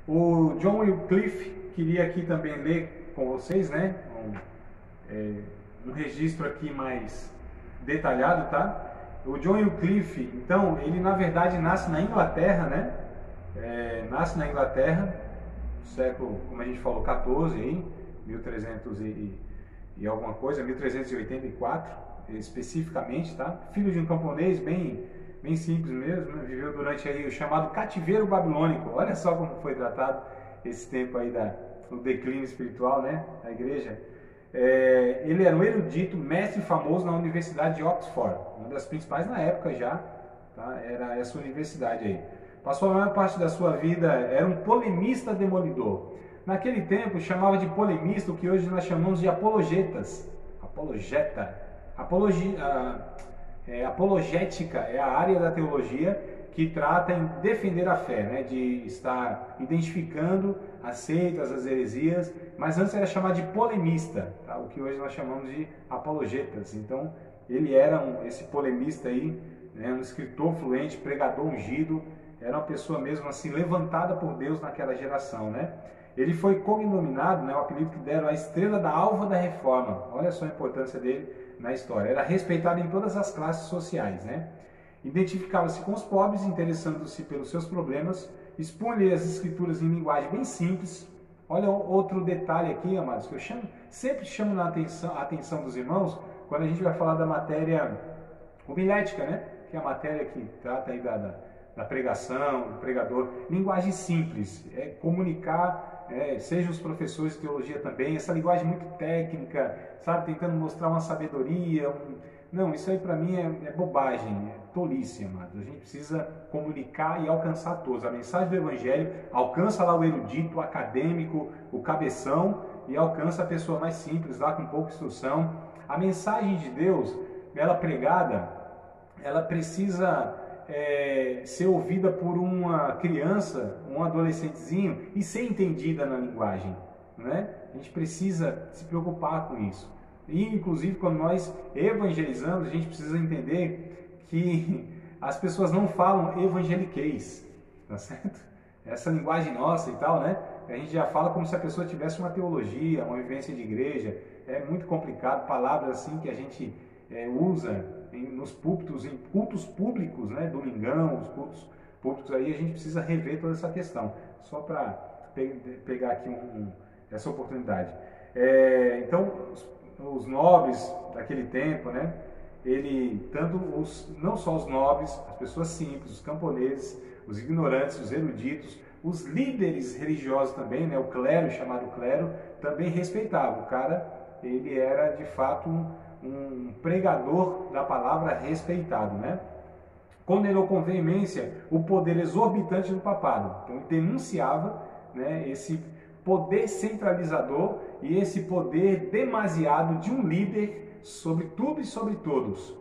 O John Wycliffe queria aqui também ler com vocês, né? Um registro aqui mais detalhado, tá? O John Wycliffe, então, ele na verdade nasce na Inglaterra, né? Nasce na Inglaterra, século, como a gente falou, 14 aí, 1300 e alguma coisa, 1384 especificamente, tá? Filho de um camponês bem simples mesmo, né? Viveu durante aí o chamado cativeiro babilônico. Olha só como foi tratado esse tempo aí do declínio espiritual, né, da igreja. Ele era um erudito, mestre famoso na Universidade de Oxford, uma das principais na época já, tá? Era essa universidade aí. Passou a maior parte da sua vida, era um polemista demolidor. Naquele tempo chamava de polemista o que hoje nós chamamos de apologetas. Apologeta. Apologética é a área da teologia que trata em defender a fé, né? De estar identificando as seitas, as heresias, mas antes era chamado de polemista, tá? O que hoje nós chamamos de apologetas. Então, ele era esse polemista aí, né? Um escritor fluente, pregador ungido, era uma pessoa mesmo assim levantada por Deus naquela geração, né? Ele foi cognominado, né, o apelido que deram, a estrela da alva da reforma. Olha só a importância dele na história. Era respeitado em todas as classes sociais, né? Identificava-se com os pobres, interessando-se pelos seus problemas, expunha as escrituras em linguagem bem simples. Olha outro detalhe aqui, amados, que eu sempre chamo a atenção dos irmãos quando a gente vai falar da matéria homilética, né? Que é a matéria que trata aí da pregação, do pregador. Linguagem simples, comunicar, sejam os professores de teologia também, essa linguagem muito técnica, sabe, tentando mostrar uma sabedoria, não, isso aí para mim é bobagem, é tolice, amados. A gente precisa comunicar e alcançar todos. A mensagem do Evangelho alcança lá o erudito, o acadêmico, o cabeção, e alcança a pessoa mais simples, lá com pouca instrução. A mensagem de Deus, ela pregada, ela precisa ser ouvida por uma criança, um adolescentezinho, e ser entendida na linguagem, né? A gente precisa se preocupar com isso. E, inclusive, quando nós evangelizamos, a gente precisa entender que as pessoas não falam evangeliquez, tá certo? Essa linguagem nossa e tal, né? A gente já fala como se a pessoa tivesse uma teologia, uma vivência de igreja. É muito complicado, palavras assim que a gente usa nos púlpitos, em cultos públicos, né? Domingão, os cultos públicos aí, a gente precisa rever toda essa questão. Só para pegar aqui essa oportunidade. Então, os nobres daquele tempo, né? Não só os nobres, as pessoas simples, os camponeses, os ignorantes, os eruditos, os líderes religiosos também, né? O clero, chamado clero, também respeitava. O cara, ele era de fato um pregador da palavra respeitado, né? Condenou com veemência o poder exorbitante do papado. Então ele denunciava, né, esse poder centralizador e esse poder demasiado de um líder sobre tudo e sobre todos.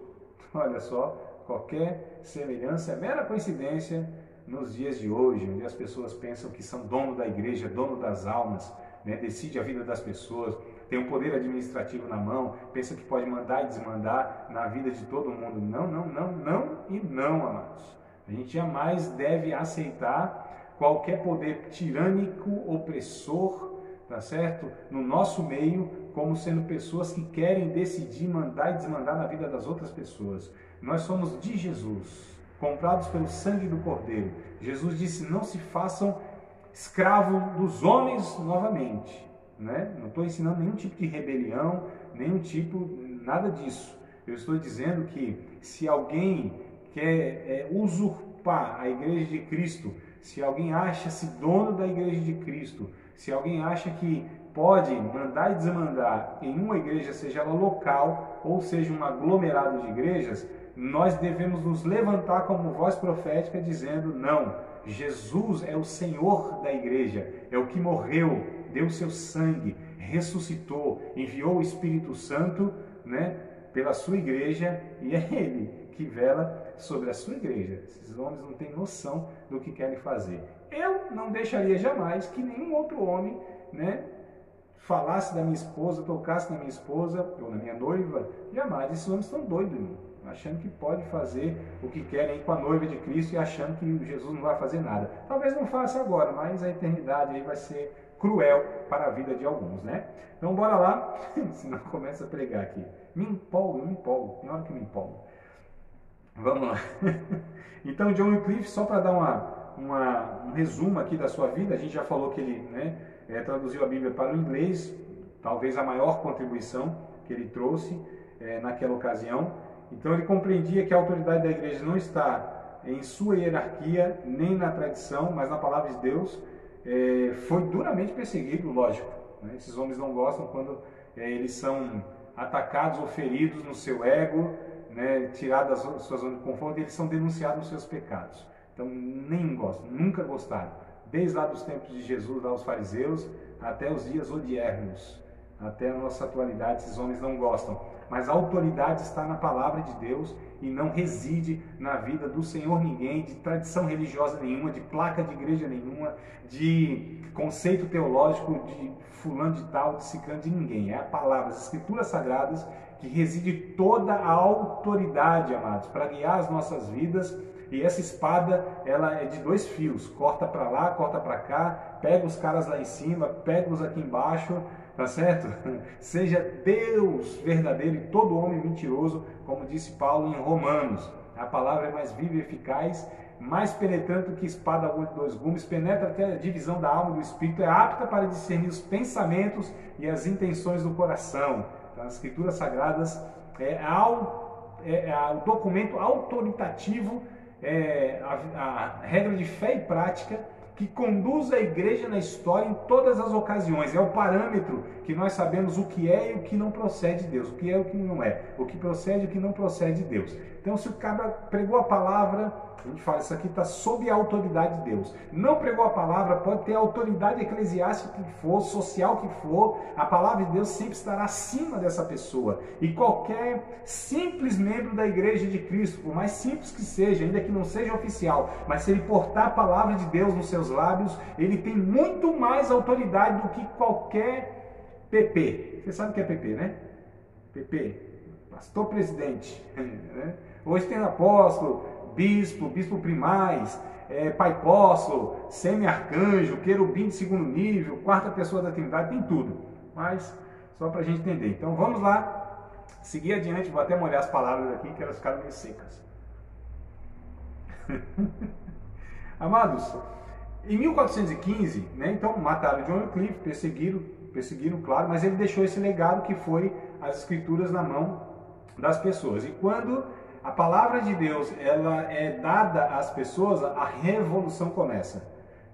Olha só, qualquer semelhança é mera coincidência nos dias de hoje, onde as pessoas pensam que são dono da igreja, dono das almas, né, decide a vida das pessoas, tem um poder administrativo na mão, pensa que pode mandar e desmandar na vida de todo mundo. Não, não, não, não e não, amados. A gente jamais deve aceitar qualquer poder tirânico, opressor, tá certo? No nosso meio, como sendo pessoas que querem decidir, mandar e desmandar na vida das outras pessoas. Nós somos de Jesus, comprados pelo sangue do Cordeiro. Jesus disse, não se façam escravos dos homens novamente, né? Não estou ensinando nenhum tipo de rebelião, nada disso. Eu estou dizendo que se alguém quer usurpar a igreja de Cristo, se alguém acha-se dono da igreja de Cristo, se alguém acha que pode mandar e desmandar em uma igreja, seja ela local ou seja um aglomerado de igrejas, nós devemos nos levantar como voz profética dizendo, não, Jesus é o Senhor da igreja, é o que morreu, deu seu sangue, ressuscitou, enviou o Espírito Santo, né, pela sua igreja, e é Ele que vela sobre a sua igreja. Esses homens não têm noção do que querem fazer. Eu não deixaria jamais que nenhum outro homem, né, falasse da minha esposa, tocasse na minha esposa ou na minha noiva, jamais. Esses homens estão doidos, irmão, achando que pode fazer o que querem com a noiva de Cristo e achando que Jesus não vai fazer nada. Talvez não faça agora, mas a eternidade aí vai ser cruel para a vida de alguns, né? Então bora lá, senão começa a pregar aqui. Me empolgo, tem hora que me empolgo. Vamos lá. Então John Wycliffe, só para dar um resumo aqui da sua vida, a gente já falou que ele, né, traduziu a Bíblia para o inglês, talvez a maior contribuição que ele trouxe naquela ocasião. Então ele compreendia que a autoridade da igreja não está em sua hierarquia, nem na tradição, mas na palavra de Deus. Foi duramente perseguido, lógico, né? Esses homens não gostam quando eles são atacados ou feridos no seu ego, né? Tirados da sua zona de conforto, e eles são denunciados nos seus pecados. Então nem gostam, nunca gostaram. Desde lá dos tempos de Jesus, lá os fariseus, até os dias odiernos, até a nossa atualidade, esses homens não gostam. Mas a autoridade está na palavra de Deus e não reside na vida do Senhor ninguém, de tradição religiosa nenhuma, de placa de igreja nenhuma, de conceito teológico de fulano de tal, de ciclano, de ninguém. É a palavra, as escrituras sagradas, que reside toda a autoridade, amados, para guiar as nossas vidas. E essa espada, ela é de 2 fios, corta para lá, corta para cá, pega os caras lá em cima, pega os aqui embaixo, tá certo? Seja Deus verdadeiro e todo homem mentiroso, como disse Paulo em Romanos. A palavra é mais viva e eficaz, mais penetrante que espada aguda de 2 gumes, penetra até a divisão da alma e do espírito, é apta para discernir os pensamentos e as intenções do coração. Então, as escrituras sagradas o documento autoritativo, a regra de fé e prática que conduz a igreja na história em todas as ocasiões. É o parâmetro que nós sabemos o que é e o que não procede de Deus, o que é e o que não é, o que procede e o que não procede de Deus. Então, se o cara pregou a palavra, a gente fala, isso aqui está sob a autoridade de Deus. Não pregou a palavra, pode ter a autoridade eclesiástica que for, social que for, a palavra de Deus sempre estará acima dessa pessoa. E qualquer simples membro da igreja de Cristo, por mais simples que seja, ainda que não seja oficial, mas se ele portar a palavra de Deus nos seus lábios, ele tem muito mais autoridade do que qualquer PP. Você sabe o que é PP, né? PP, pastor presidente. Né? Hoje tem apóstolo, bispo primaz, pai apóstolo, semi-arcanjo, querubim de 2º nível, 4ª pessoa da Trindade, tem tudo. Mas só para a gente entender. Então vamos lá, seguir adiante, vou até molhar as palavras aqui, que elas ficaram meio secas. Amados, em 1415, né, então mataram John Wycliffe, perseguiram, claro, mas ele deixou esse legado que foi as escrituras na mão das pessoas. E quando a palavra de Deus ela é dada às pessoas, a revolução começa.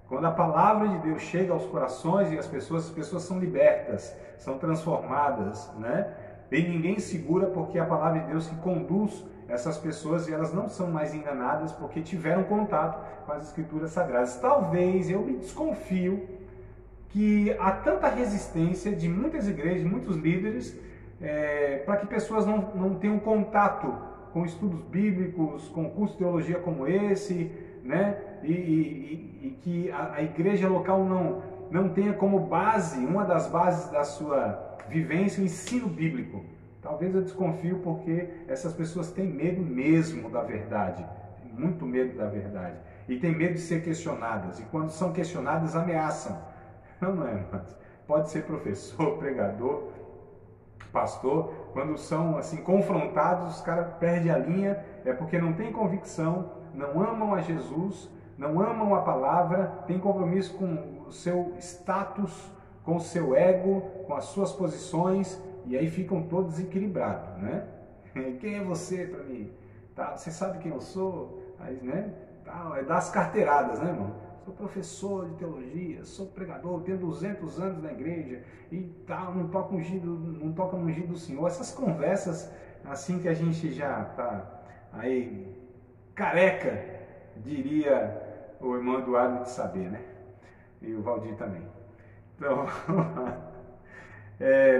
Quando a palavra de Deus chega aos corações e as pessoas são libertas, são transformadas, né? E ninguém segura, porque é a palavra de Deus que conduz essas pessoas e elas não são mais enganadas porque tiveram contato com as escrituras sagradas. Talvez, eu me desconfio que há tanta resistência de muitas igrejas, de muitos líderes, para que pessoas não tenham contato com estudos bíblicos, com cursos de teologia como esse, né? E que a igreja local não tenha como base, uma das bases da sua vivência, o ensino bíblico. Talvez eu desconfio porque essas pessoas têm medo mesmo da verdade, muito medo da verdade, e têm medo de ser questionadas, e quando são questionadas ameaçam. Não é, mas pode ser professor, pregador, pastor, quando são assim confrontados, os caras perdem a linha, é porque não tem convicção, não amam a Jesus, não amam a palavra, tem compromisso com o seu status, com o seu ego, com as suas posições, e aí ficam todos desequilibrados, né? Quem é você para mim? Tá, você sabe quem eu sou? Aí, né? Tá, é dar as carteiradas, né, irmão? Sou professor de teologia, sou pregador, tenho 200 anos na igreja e tal, não toca no ungido do Senhor. Essas conversas assim que a gente já tá aí careca, diria o irmão Eduardo de saber, né? E o Valdir também. Então,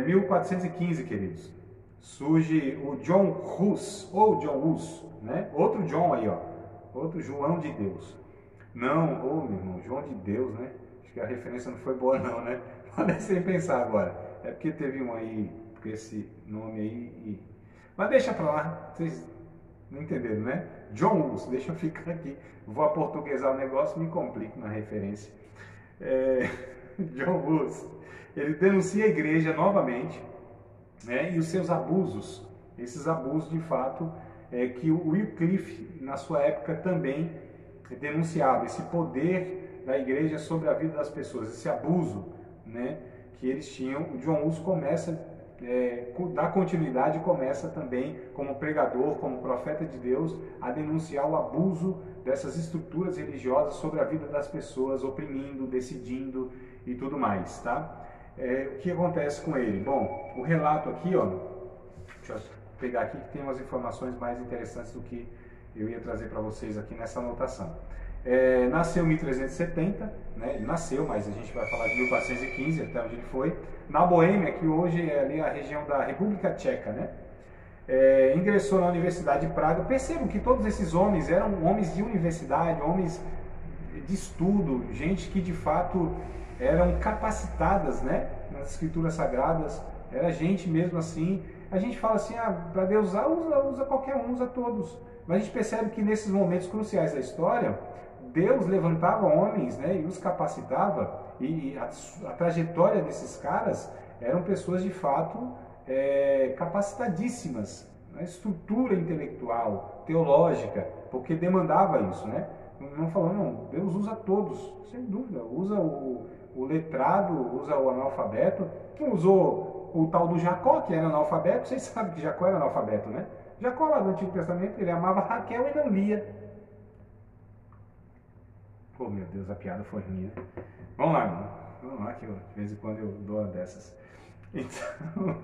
1415, queridos, surge o John Hus, ou John Hus, né? Outro John aí, ó, outro João de Deus. Não, meu irmão, João de Deus, né? Acho que a referência não foi boa não, né? Pode sem pensar agora. É porque teve um aí com esse nome aí. Mas deixa pra lá, vocês não entenderam, né? John Hus, deixa eu ficar aqui. Vou aportuguesar o negócio e me complico na referência. John Hus, ele denuncia a igreja novamente, né? E os seus abusos. Esses abusos, de fato, que o Wycliffe, na sua época, também denunciava. Esse poder da igreja sobre a vida das pessoas, esse abuso, né, que eles tinham. O John Hus começa, dá continuidade e começa também, como pregador, como profeta de Deus, a denunciar o abuso dessas estruturas religiosas sobre a vida das pessoas, oprimindo, decidindo e tudo mais, tá? O que acontece com ele? Bom, o relato aqui, ó, deixa eu pegar aqui que tem umas informações mais interessantes do que eu ia trazer para vocês aqui nessa anotação. Nasceu em 1370, né? Ele nasceu, mas a gente vai falar de 1415, até onde ele foi, na Boêmia, que hoje é ali a região da República Tcheca, né? Ingressou na Universidade de Praga. Percebam que todos esses homens eram homens de universidade, homens de estudo, gente que de fato eram capacitadas, né, nas escrituras sagradas. Era gente mesmo assim. A gente fala assim, para Deus usar, usa qualquer um, usa todos. Mas a gente percebe que nesses momentos cruciais da história, Deus levantava homens, né, e os capacitava, e a trajetória desses caras eram pessoas de fato capacitadíssimas, né, estrutura intelectual, teológica, porque demandava isso, né? Não falando, não, Deus usa todos, sem dúvida, usa o letrado, usa o analfabeto. Quem usou o tal do Jacó, que era analfabeto, vocês sabem que Jacó era analfabeto, né? Jacó, lá do Antigo Testamento, ele amava Raquel e não lia. Oh, meu Deus, a piada foi ruim, né? Vamos lá, mano. Vamos lá, que de vez em quando eu dou uma dessas. Então,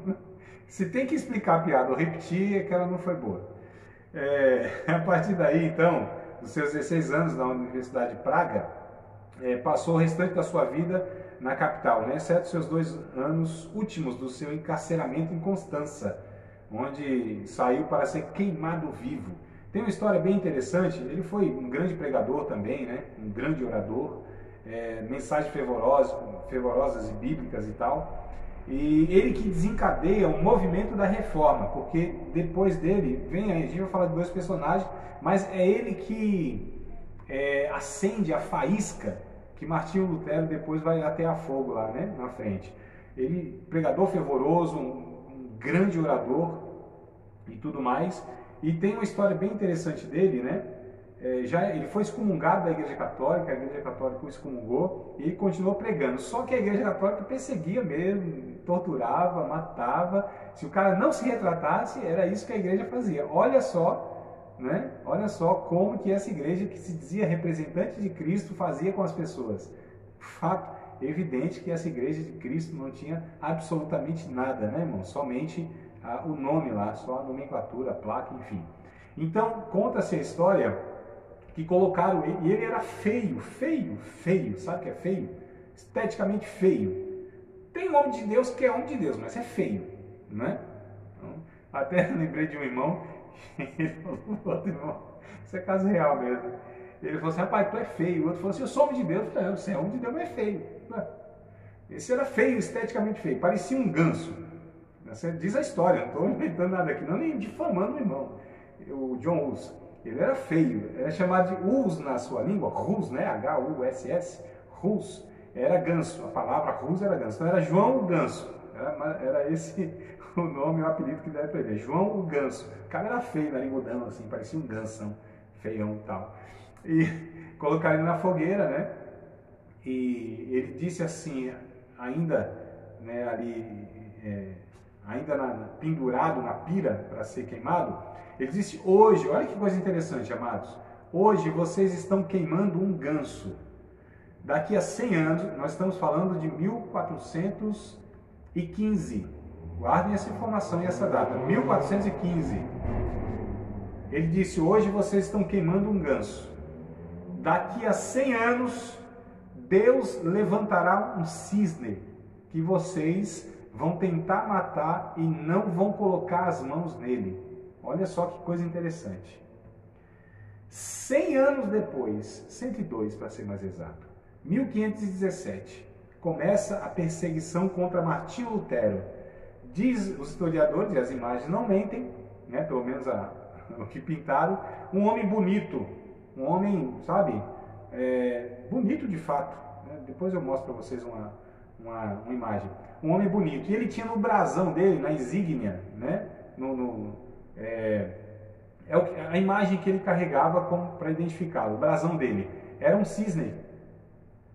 se tem que explicar a piada ou repetir, é que ela não foi boa. A partir daí, então, dos seus 16 anos na Universidade de Praga, passou o restante da sua vida na capital, né? Exceto seus 2 anos últimos do seu encarceramento em Constança, onde saiu para ser queimado vivo. Tem uma história bem interessante. Ele foi um grande pregador também, né? Um grande orador, mensagens fervorosas e bíblicas e tal. E ele que desencadeia o movimento da reforma, porque depois dele vem, a gente vai falar de 2 personagens, mas é ele que acende a faísca que Martinho Lutero depois vai até a fogo lá, né, na frente. Ele, pregador fervoroso, um grande orador e tudo mais. E tem uma história bem interessante dele, né? Ele foi excomungado da Igreja Católica, a Igreja Católica o excomungou e ele continuou pregando. Só que a Igreja Católica perseguia mesmo, torturava, matava. Se o cara não se retratasse, era isso que a igreja fazia. Olha só, né? Olha só como que essa igreja que se dizia representante de Cristo fazia com as pessoas. Fato evidente que essa igreja de Cristo não tinha absolutamente nada, né, irmão? Somente o nome lá, só a nomenclatura, a placa, enfim. Então, conta-se a história que colocaram ele, e ele era feio, sabe o que é feio? Esteticamente feio. Tem um homem de Deus que é homem de Deus, mas é feio, né? Então, até lembrei de um irmão, outro irmão, isso é caso real mesmo. Ele falou assim, rapaz, tu é feio. O outro falou assim, eu sou homem de Deus. Eu falei, você é homem de Deus, mas é feio. Esse era feio, esteticamente feio, parecia um ganso. Você diz a história, não estou inventando nada aqui, não, nem difamando o irmão. O John Hus, ele era feio, era chamado de Hus na sua língua, Hus, né? H-U-S-S, Hus, era ganso, a palavra Hus era ganso, então era João o Ganso, era esse o nome, o apelido que deve para ele, João o Ganso. O cara era feio, narigudão, assim, parecia um gansão, feião e tal. E colocaram ele na fogueira, né? E ele disse assim, ainda, né, ali, pendurado na pira para ser queimado, ele disse, hoje, olha que coisa interessante, amados, hoje vocês estão queimando um ganso. Daqui a 100 anos, nós estamos falando de 1415, guardem essa informação e essa data, 1415. Ele disse, hoje vocês estão queimando um ganso. Daqui a 100 anos, Deus levantará um cisne que vocês vão tentar matar e não vão colocar as mãos nele. Olha só que coisa interessante. 100 anos depois, 102 para ser mais exato, 1517, começa a perseguição contra Martinho Lutero. Diz os historiadores, e as imagens não mentem, né, pelo menos o que pintaram, um homem bonito, um homem, sabe, bonito de fato, né? Depois eu mostro para vocês uma imagem. Um homem bonito, e ele tinha no brasão dele, na insígnia, né, a imagem que ele carregava para identificá-lo, o brasão dele, era um cisne.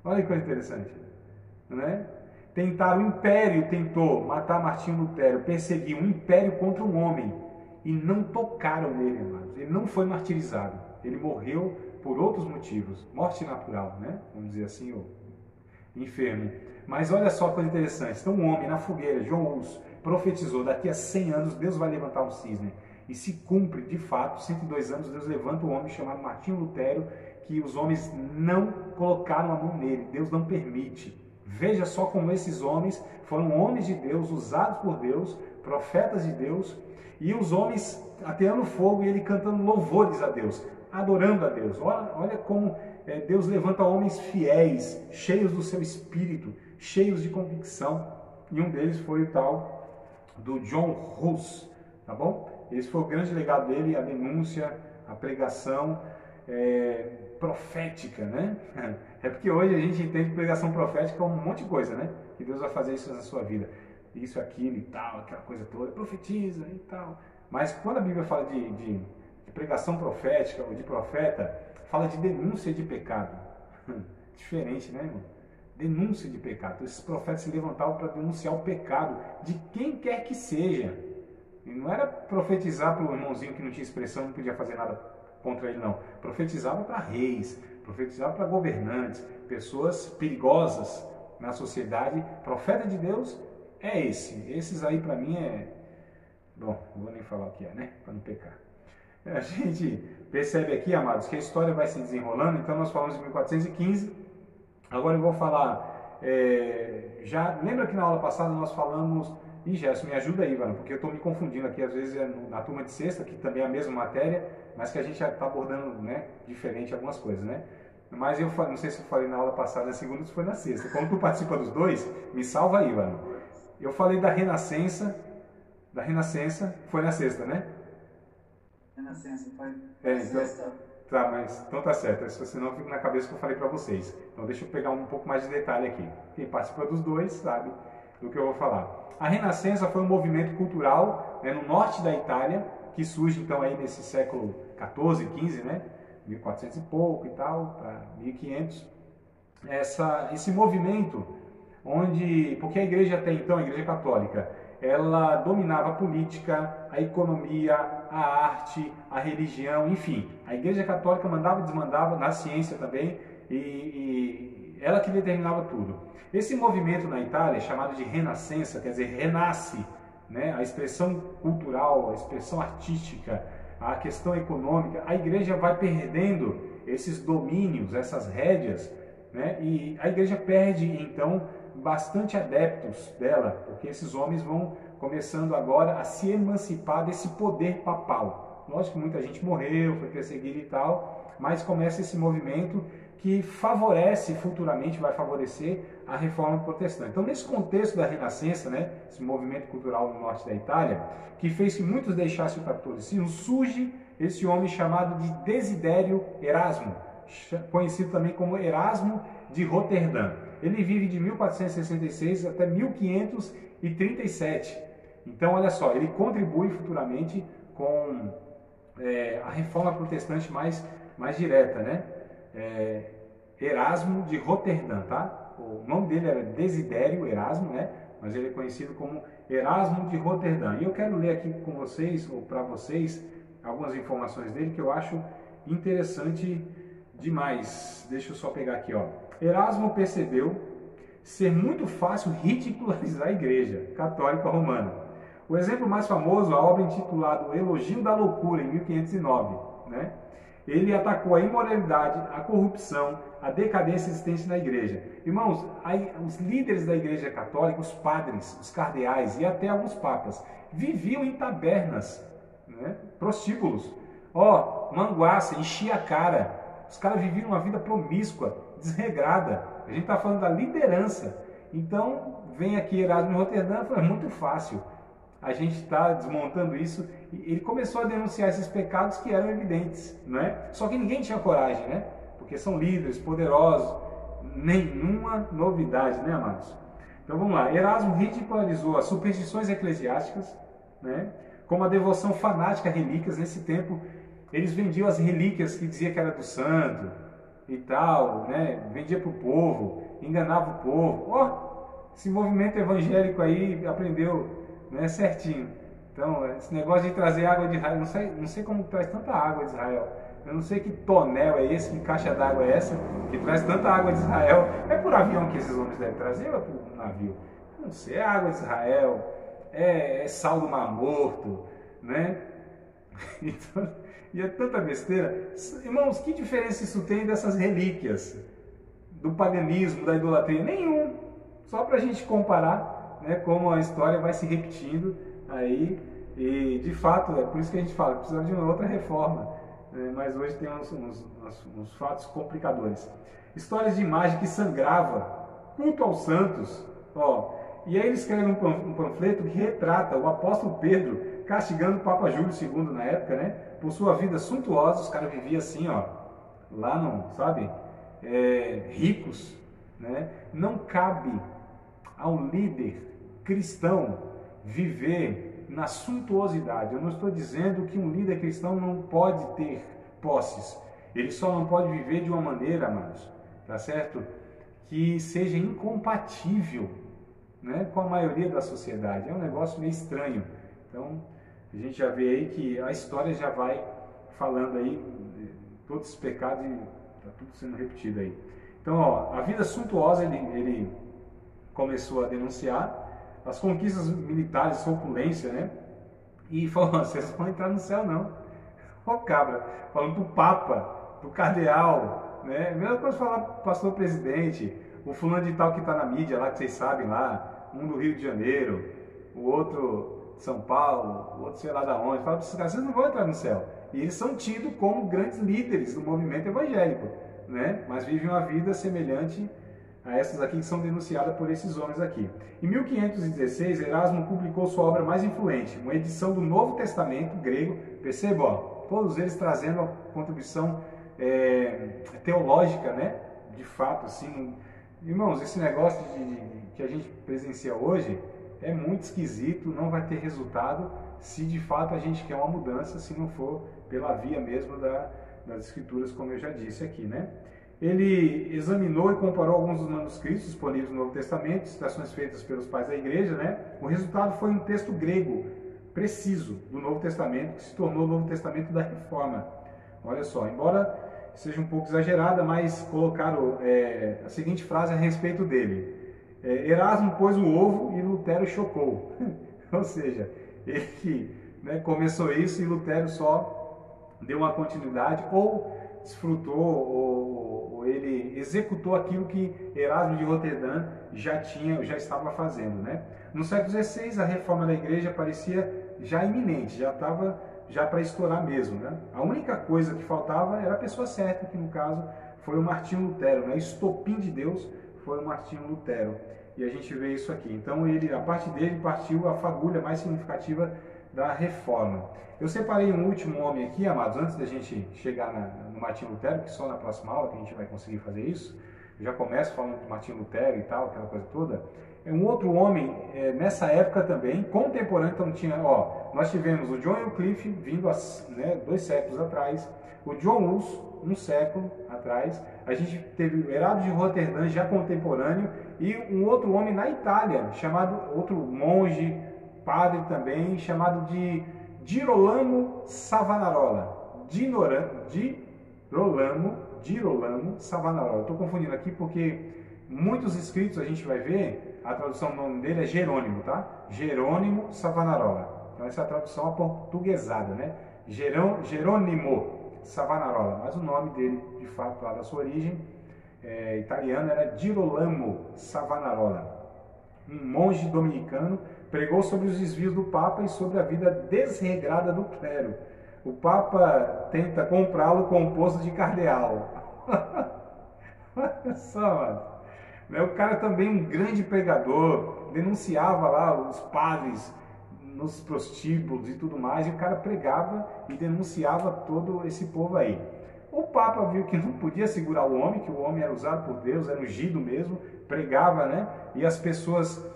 Olha que coisa interessante, né? O império tentou matar Martinho Lutero, perseguiu um império contra um homem, e não tocaram nele, amados. Ele não foi martirizado, ele morreu por outros motivos, morte natural, né? Vamos dizer assim, ou enfermo. Mas olha só a coisa interessante, então um homem na fogueira, John Hus, profetizou, daqui a 100 anos Deus vai levantar um cisne, e se cumpre de fato, 102 anos Deus levanta um homem chamado Martinho Lutero, que os homens não colocaram a mão nele, Deus não permite. Veja só como esses homens foram homens de Deus, usados por Deus, profetas de Deus, e os homens ateando fogo e ele cantando louvores a Deus, adorando a Deus. Olha como Deus levanta homens fiéis, cheios do seu espírito, cheios de convicção, e um deles foi o tal do John Hus, tá bom? Esse foi o grande legado dele, a denúncia, a pregação profética, né? É porque hoje a gente entende que pregação profética como um monte de coisa, né? Que Deus vai fazer isso na sua vida. Isso, aquilo e tal, aquela coisa toda, profetiza e tal. Mas quando a Bíblia fala de pregação profética ou de profeta, fala de denúncia de pecado. Diferente, né, irmão? Denúncia de pecado. Então, esses profetas se levantavam para denunciar o pecado de quem quer que seja. E não era profetizar para o irmãozinho que não tinha expressão, não podia fazer nada contra ele, não. Profetizava para reis, profetizava para governantes, pessoas perigosas na sociedade. Profeta de Deus é esse. Esses aí para mim bom, não vou nem falar o que é, né? Para não pecar. A gente percebe aqui, amados, que a história vai se desenrolando. Então nós falamos de 1415. Agora eu vou falar, já lembra que na aula passada nós falamos, e Gerson, me ajuda aí, Varão, porque eu estou me confundindo aqui, às vezes na turma de sexta, que também é a mesma matéria, mas que a gente já está abordando, né, diferente algumas coisas, né? Mas eu não sei se eu falei na aula passada, na segunda, ou se foi na sexta. Como tu participa dos dois, me salva aí, Varão. Eu falei da Renascença, foi na sexta, né? Renascença, foi na sexta. Tá, mas então tá certo, senão fica na cabeça que eu falei para vocês. Então deixa eu pegar um pouco mais de detalhe aqui. Quem participa dos dois sabe do que eu vou falar. A Renascença foi um movimento cultural, né, no norte da Itália, que surge então aí nesse século 14, 15, né, 1400 e pouco e tal, para 1500. Esse movimento, porque a igreja até então, a igreja católica, ela dominava a política, a economia, a arte, a religião, enfim. A igreja católica mandava e desmandava, na ciência também, e ela que determinava tudo. Esse movimento na Itália, chamado de Renascença, quer dizer, renasce, né? A expressão cultural, a expressão artística, a questão econômica, a igreja vai perdendo esses domínios, essas rédeas, né? E a igreja perde, então, bastante adeptos dela, porque esses homens vão começando agora a se emancipar desse poder papal. Lógico que muita gente morreu, foi perseguida e tal, mas começa esse movimento que favorece, futuramente vai favorecer a reforma protestante. Então, nesse contexto da Renascença, né, esse movimento cultural no norte da Itália, que fez que muitos deixassem o catolicismo, surge esse homem chamado de Desidério Erasmo, conhecido também como Erasmo de Roterdã. Ele vive de 1466 até 1537. Então, olha só, ele contribui futuramente com a reforma protestante mais direta, né? Erasmo de Roterdã, tá? O nome dele era Desidério Erasmo, né? Mas ele é conhecido como Erasmo de Roterdã. E eu quero ler aqui com vocês, ou para vocês, algumas informações dele que eu acho interessante demais. Deixa eu só pegar aqui, ó. Erasmo percebeu ser muito fácil ridicularizar a Igreja Católica Romana. O exemplo mais famoso, a obra intitulada Elogio da Loucura, em 1509, né? Ele atacou a imoralidade, a corrupção, a decadência existente na igreja. Irmãos, os líderes da igreja católica, os padres, os cardeais e até alguns papas, viviam em tabernas, né? Prostíbulos. Manguaça, enchia a cara. Os caras viviam uma vida promíscua, desregrada. A gente está falando da liderança. Então, vem aqui Erasmo de Roterdã e fala, é muito fácil. A gente está desmontando isso. E ele começou a denunciar esses pecados que eram evidentes, não é? Só que ninguém tinha coragem, né? Porque são líderes, poderosos. Nenhuma novidade, né, amados? Então vamos lá. Erasmo ridicularizou as superstições eclesiásticas, né? Como a devoção fanática a relíquias. Nesse tempo, eles vendiam as relíquias que dizia que era do santo e tal, né? Vendia para o povo, enganava o povo. Ó, esse movimento evangélico aí aprendeu, né, certinho. Então, esse negócio de trazer água de Israel, não sei como traz tanta água de Israel. Eu não sei que tonel é esse, que caixa d'água é essa, que traz tanta água de Israel. É por avião que esses homens devem trazer ou é por navio? Não sei, é água de Israel, é sal do Mar Morto, né? Então, e é tanta besteira. Irmãos, que diferença isso tem dessas relíquias? Do paganismo, da idolatria? Nenhum. Só para a gente comparar, né, como a história vai se repetindo aí. E, de fato, é por isso que a gente fala, precisa de uma outra reforma. Mas hoje tem uns fatos complicadores. Histórias de imagem que sangrava, culto aos santos. Ó, e aí ele escreve um panfleto que retrata o apóstolo Pedro castigando o Papa Júlio II na época, né? Por sua vida suntuosa, os caras viviam assim, ó, lá não, sabe? Ricos, né? Não cabe a um líder cristão viver na suntuosidade. Eu não estou dizendo que um líder cristão não pode ter posses. Ele só não pode viver de uma maneira, amados, tá certo? Que seja incompatível, né, com a maioria da sociedade. É um negócio meio estranho. Então, a gente já vê aí que a história já vai falando aí todos os pecados e está tudo sendo repetido aí. Então, ó, a vida suntuosa ele começou a denunciar as conquistas militares, sua opulência, né? E falou, vocês não vão entrar no céu não. Ó cabra, falando pro Papa, pro cardeal, né? Mesma coisa falar pro pastor presidente, o fulano de tal que tá na mídia lá, que vocês sabem lá, um do Rio de Janeiro, o outro de São Paulo, o outro sei lá da onde. Fala para esses caras, vocês não vão entrar no céu. E eles são tidos como grandes líderes do movimento evangélico, né? Mas vivem uma vida semelhante a essas aqui que são denunciadas por esses homens aqui. Em 1516, Erasmo publicou sua obra mais influente, uma edição do Novo Testamento grego. Perceba, ó, todos eles trazendo a contribuição teológica, né? De fato, assim, irmãos, esse negócio que a gente presencia hoje é muito esquisito, não vai ter resultado se de fato a gente quer uma mudança, se não for pela via mesmo das escrituras, como eu já disse aqui, né? Ele examinou e comparou alguns dos manuscritos disponíveis no Novo Testamento, citações feitas pelos pais da igreja, né? O resultado foi um texto grego preciso do Novo Testamento, que se tornou o Novo Testamento da Reforma. Olha só, embora seja um pouco exagerada, mas colocaram a seguinte frase a respeito dele. Erasmo pôs o ovo e Lutero chocou. Ou seja, ele que, né, começou isso e Lutero só deu uma continuidade ou desfrutou ou ele executou aquilo que Erasmo de Roterdã já estava fazendo, né? No século XVI, a reforma da igreja parecia já iminente, já estava para estourar mesmo, né? A única coisa que faltava era a pessoa certa, que no caso foi o Martinho Lutero, né? O estopim de Deus foi o Martinho Lutero. E a gente vê isso aqui. Então, a partir dele partiu a fagulha mais significativa da reforma. Eu separei um último homem aqui, amados, antes da gente chegar no Martinho Lutero, que só na próxima aula que a gente vai conseguir fazer isso. Eu já começo falando do Martinho Lutero e tal, aquela coisa toda. É um outro homem, nessa época também, contemporâneo, então tinha, nós tivemos o John Wycliffe, vindo 2 séculos atrás, o John Hus, 1 século atrás, a gente teve o Erasmo de Roterdã, já contemporâneo, e um outro homem na Itália, chamado, outro monge, padre também, chamado de Girolamo Savonarola. Girolamo Savonarola. Estou confundindo aqui porque muitos escritos a gente vai ver, a tradução do nome dele é Jerônimo, tá? Jerônimo Savonarola. Então essa é a tradução aportuguesada, né? Jerônimo Savonarola. Mas o nome dele, de fato, lá da sua origem italiana, era Girolamo Savonarola. Um monge dominicano, pregou sobre os desvios do Papa e sobre a vida desregrada do clero. O Papa tenta comprá-lo com o posto de cardeal. Olha só, mano. O cara também um grande pregador, denunciava lá os padres nos prostíbulos e tudo mais, e o cara pregava e denunciava todo esse povo aí. O Papa viu que não podia segurar o homem, que o homem era usado por Deus, era ungido mesmo, pregava, né? E as pessoas...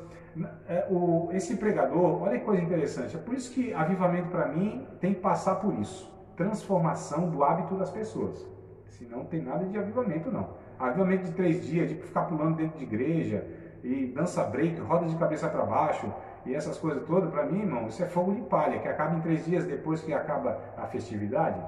Esse pregador, olha que coisa interessante, é por isso que avivamento para mim tem que passar por isso, transformação do hábito das pessoas, senão não tem nada de avivamento não. Avivamento de 3 dias, de ficar pulando dentro de igreja, e dança break, roda de cabeça para baixo, e essas coisas todas, para mim, irmão, isso é fogo de palha, que acaba em 3 dias depois que acaba a festividade,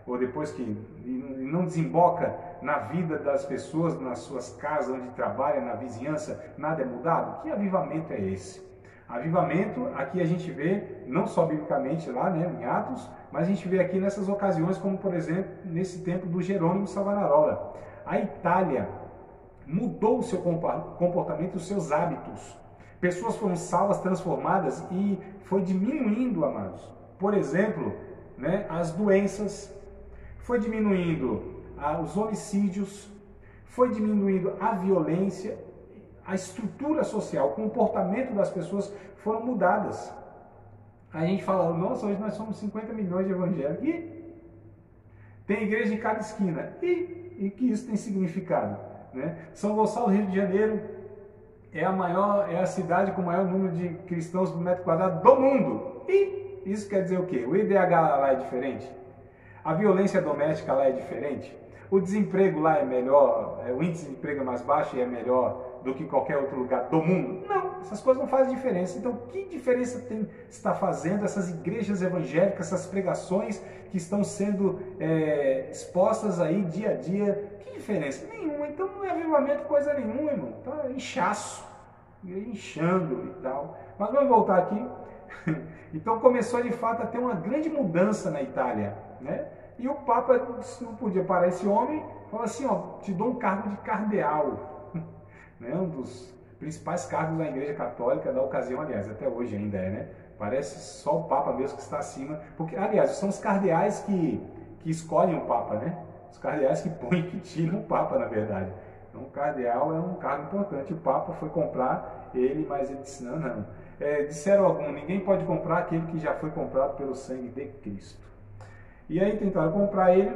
ou depois que não desemboca na vida das pessoas, nas suas casas, onde trabalha, na vizinhança, nada é mudado? Que avivamento é esse? Avivamento, aqui a gente vê, não só biblicamente lá, né, em Atos, mas a gente vê aqui nessas ocasiões, como por exemplo, nesse tempo do Jerônimo Savonarola. A Itália mudou o seu comportamento, os seus hábitos. Pessoas foram salvas, transformadas e foi diminuindo, amados. Por exemplo, né, as doenças, foi diminuindo os homicídios, foi diminuindo a violência, a estrutura social, o comportamento das pessoas foram mudadas. A gente fala, nossa, hoje nós somos 50 milhões de evangélicos. E tem igreja em cada esquina. E que isso tem significado? Né? São Gonçalo, Rio de Janeiro, é a cidade com o maior número de cristãos por metro quadrado do mundo. E isso quer dizer o quê? O IDH lá é diferente? A violência doméstica lá é diferente? O desemprego lá é melhor? O índice de emprego é mais baixo e é melhor do que qualquer outro lugar do mundo? Não, essas coisas não fazem diferença. Então, que diferença está fazendo essas igrejas evangélicas, essas pregações que estão sendo expostas aí dia a dia? Que diferença? Nenhuma. Então, não é avivamento coisa nenhuma, irmão. Tá inchaço, inchando e tal. Mas vamos voltar aqui. Então, começou de fato a ter uma grande mudança na Itália, né? E o Papa não podia parar esse homem, falou assim, ó, te dou um cargo de cardeal, né? Um dos principais cargos da Igreja Católica da ocasião, aliás, até hoje ainda é, né? Parece só o Papa mesmo que está acima, porque, aliás, são os cardeais que escolhem o Papa, né? Os cardeais que põem, que tiram o Papa, na verdade. Então, o cardeal é um cargo importante. O Papa foi comprar ele, mas ele disse, não. Disseram algum, ninguém pode comprar aquele que já foi comprado pelo sangue de Cristo. E aí tentaram comprar ele,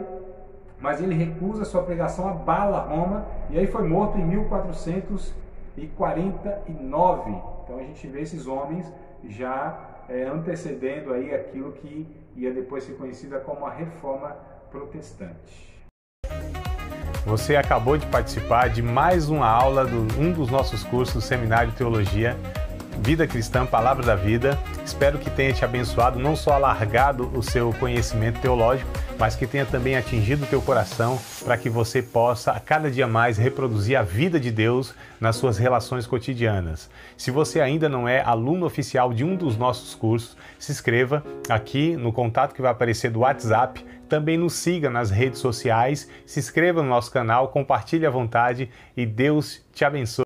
mas ele recusa, sua pregação abala Roma, e aí foi morto em 1449. Então a gente vê esses homens já antecedendo aí aquilo que ia depois ser conhecida como a Reforma Protestante. Você acabou de participar de mais uma aula de um dos nossos cursos do Seminário de Teologia, Vida Cristã, Palavra da Vida. Espero que tenha te abençoado, não só alargado o seu conhecimento teológico, mas que tenha também atingido o teu coração para que você possa a cada dia mais reproduzir a vida de Deus nas suas relações cotidianas. Se você ainda não é aluno oficial de um dos nossos cursos, se inscreva aqui no contato que vai aparecer do WhatsApp. Também nos siga nas redes sociais, se inscreva no nosso canal, compartilhe à vontade e Deus te abençoe.